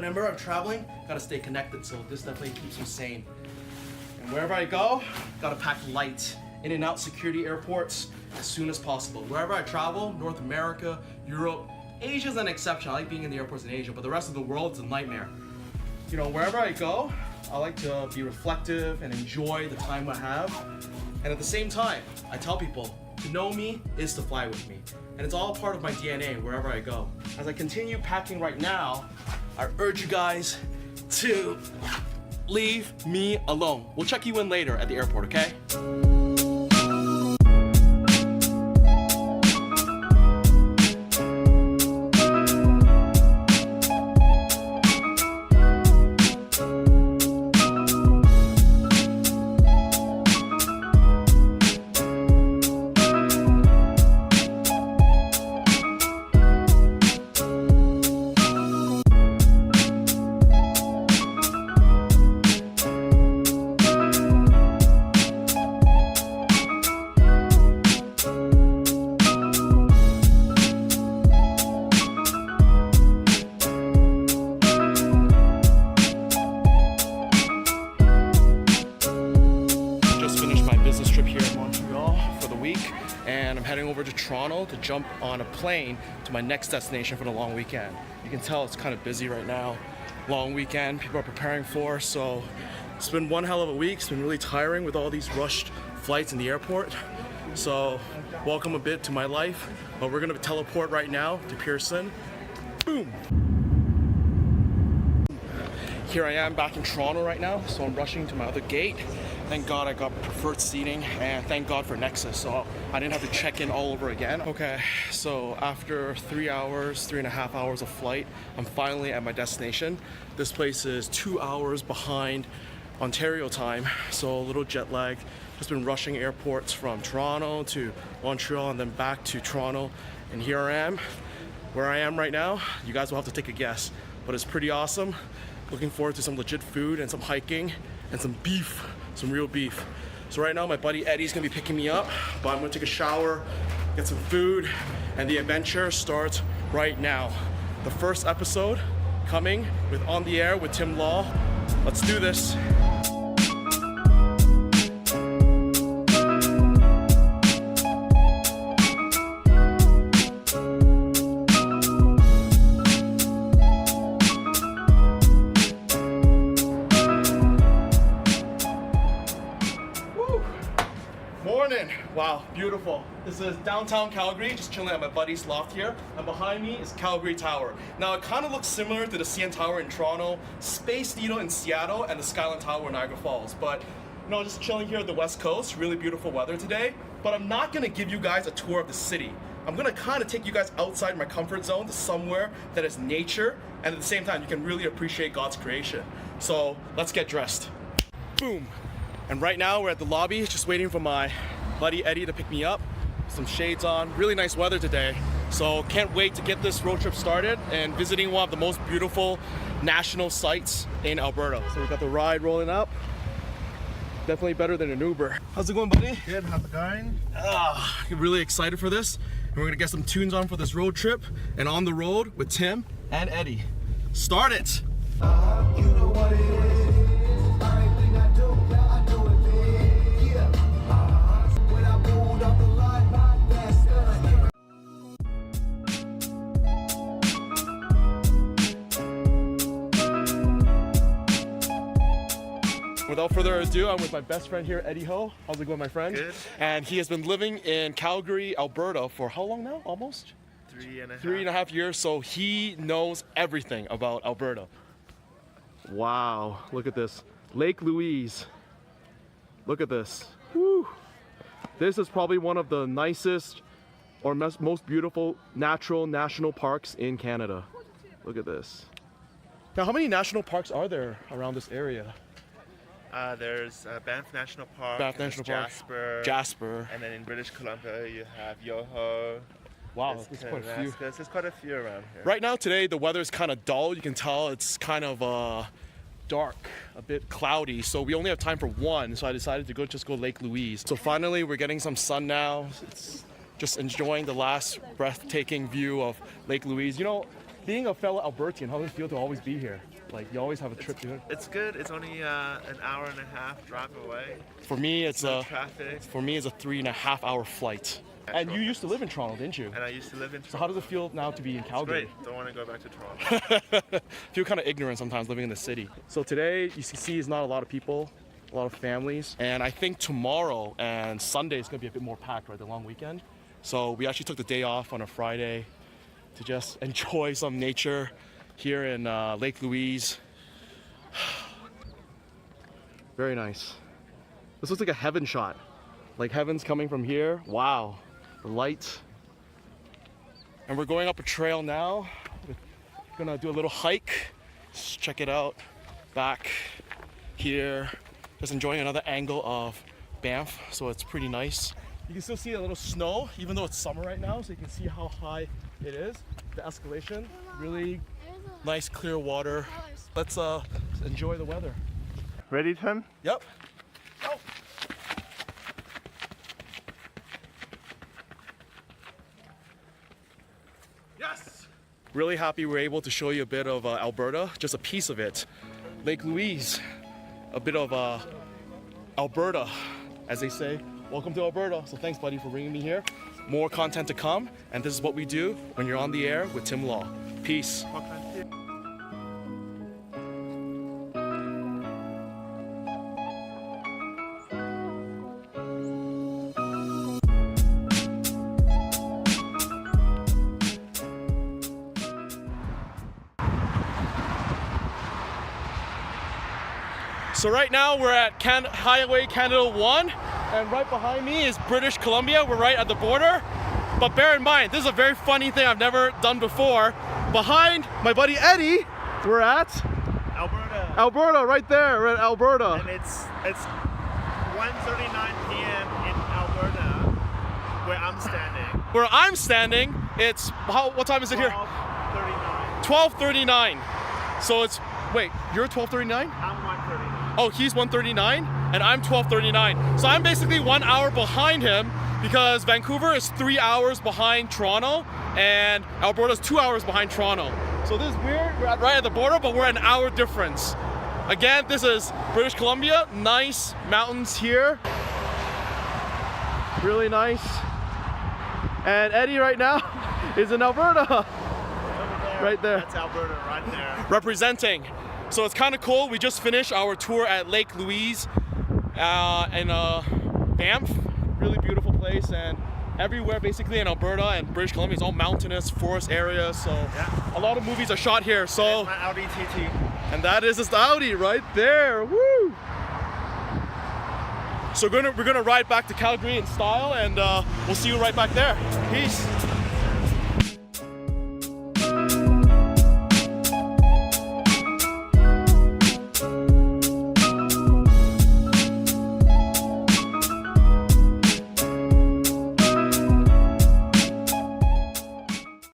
remember, I'm traveling, gotta stay connected, so this definitely keeps me sane. And wherever I go, gotta pack light. In and out security airports as soon as possible. Wherever I travel, North America, Europe, Asia's an exception. I like being in the airports in Asia, but the rest of the world is a nightmare. You know, wherever I go, I like to be reflective and enjoy the time I have. And at the same time, I tell people, to know me is to fly with me. And it's all part of my DNA wherever I go. As I continue packing right now, I urge you guys to leave me alone. We'll check you in later at the airport, okay? And I'm heading over to Toronto to jump on a plane to my next destination for the long weekend. You can tell it's kind of busy right now. Long weekend, people are preparing for, so it's been one hell of a week. It's been really tiring with all these rushed flights in the airport. So welcome a bit to my life, but we're gonna teleport right now to Pearson. Boom! Here I am back in Toronto right now, so I'm rushing to my other gate. Thank God I got preferred seating, and thank God for Nexus, so I didn't have to check in all over again. Okay, so after 3.5 hours of flight, I'm finally at my destination. This place is 2 hours behind Ontario time, so a little jet lag. Just been rushing airports from Toronto to Montreal and then back to Toronto. And here I am, where I am right now. You guys will have to take a guess, but it's pretty awesome. Looking forward to some legit food and some hiking and some beef. Some real beef. So right now my buddy Eddie's gonna be picking me up, but I'm gonna take a shower, get some food, and the adventure starts right now. The first episode coming with On the Air with Tim Law. Let's do this. Morning. Wow, beautiful. This is downtown Calgary, just chilling at my buddy's loft here. And behind me is Calgary Tower. Now it kind of looks similar to the CN Tower in Toronto, Space Needle in Seattle, and the Skyline Tower in Niagara Falls. But you know, just chilling here at the West Coast, really beautiful weather today. But I'm not gonna give you guys a tour of the city. I'm gonna kind of take you guys outside my comfort zone to somewhere that is nature, and at the same time you can really appreciate God's creation. So let's get dressed. Boom. And right now we're at the lobby, just waiting for my buddy Eddie to pick me up. Some shades on, really nice weather today. So can't wait to get this road trip started and visiting one of the most beautiful national sites in Alberta. So we've got the ride rolling up. Definitely better than an Uber. How's it going, buddy? Good, how's it going? I'm really excited for this. And we're gonna get some tunes on for this road trip and on the road with Tim and Eddie. Start it! You know what it is. Everything I do, I do it big. Yeah. When I pulled off the line, that's Without further ado, I'm with my best friend here, Eddie Ho. How's it going, my friend? Good. And he has been living in Calgary, Alberta for how long now? Almost? 3.5 years, so he knows everything about Alberta. Wow, look at this. Lake Louise. Look at this. Woo. This is probably one of the nicest or most beautiful natural national parks in Canada. Look at this. Now, how many national parks are there around this area? There's Banff National Park, Banff National Park, Jasper, and then in British Columbia you have Yoho. Wow, there's quite a few. There's quite a few around here. Right now, today, the weather is kind of dull. You can tell it's kind of dark, a bit cloudy, so we only have time for one, so I decided to just go Lake Louise. So finally, we're getting some sun now. It's just enjoying the last breathtaking view of Lake Louise. You know, being a fellow Albertan, how does it feel to always be here? Like you always have a trip to it. It's good. It's only an hour and a half drive away. For me, it's a Traffic. for me it's a 3.5 hour flight. And you used to live in Toronto, didn't you? And I used to live in Toronto. So how does it feel now to be in Calgary? Great. Don't want to go back to Toronto. Feel kind of ignorant sometimes living in the city. So today you see is not a lot of people, a lot of families, and I think tomorrow and Sunday is gonna be a bit more packed, right? The long weekend. So we actually took the day off on a Friday to just enjoy some nature here in Lake Louise. Very nice. This looks like a heaven shot. Like heaven's coming from here. Wow. The light. And we're going up a trail now. We're gonna do a little hike. Just check it out. Back here. Just enjoying another angle of Banff. So it's pretty nice. You can still see a little snow, even though it's summer right now. So you can see how high it is. The escalation. Really nice clear water. Let's enjoy the weather. Ready, Tim? Yep. Go. Yes! Really happy we're able to show you a bit of Alberta, just a piece of it. Lake Louise, a bit of Alberta, as they say. Welcome to Alberta. So thanks, buddy, for bringing me here. More content to come, and this is what we do when you're on the air with Tim Law. Peace. So right now we're at Highway Canada 1, and right behind me is British Columbia. We're right at the border. But bear in mind, this is a very funny thing I've never done before. Behind my buddy Eddie, we're at Alberta. Alberta, right there. We're at Alberta. And it's 1:39 p.m. in Alberta, where I'm standing. Where I'm standing, it's what time is it here? 12:39. 12:39. So it's wait, you're 12:39? I'm 1:39. Oh, he's 1:39 and I'm 12:39. So I'm basically 1 hour behind him because Vancouver is 3 hours behind Toronto and Alberta's 2 hours behind Toronto. So this is weird. We're right at the border, but we're an hour difference. Again, this is British Columbia. Nice mountains here. Really nice. And Eddie right now is in Alberta. Right there. That's Alberta right there. Representing. So it's kind of cool. We just finished our tour at Lake Louise in Banff. Really beautiful place, and everywhere basically in Alberta and British Columbia is all mountainous forest areas. So Yeah. a lot of movies are shot here. So My Audi TT. and that is this Audi right there. Woo! So we're gonna ride back to Calgary in style, and we'll see you right back there. Peace.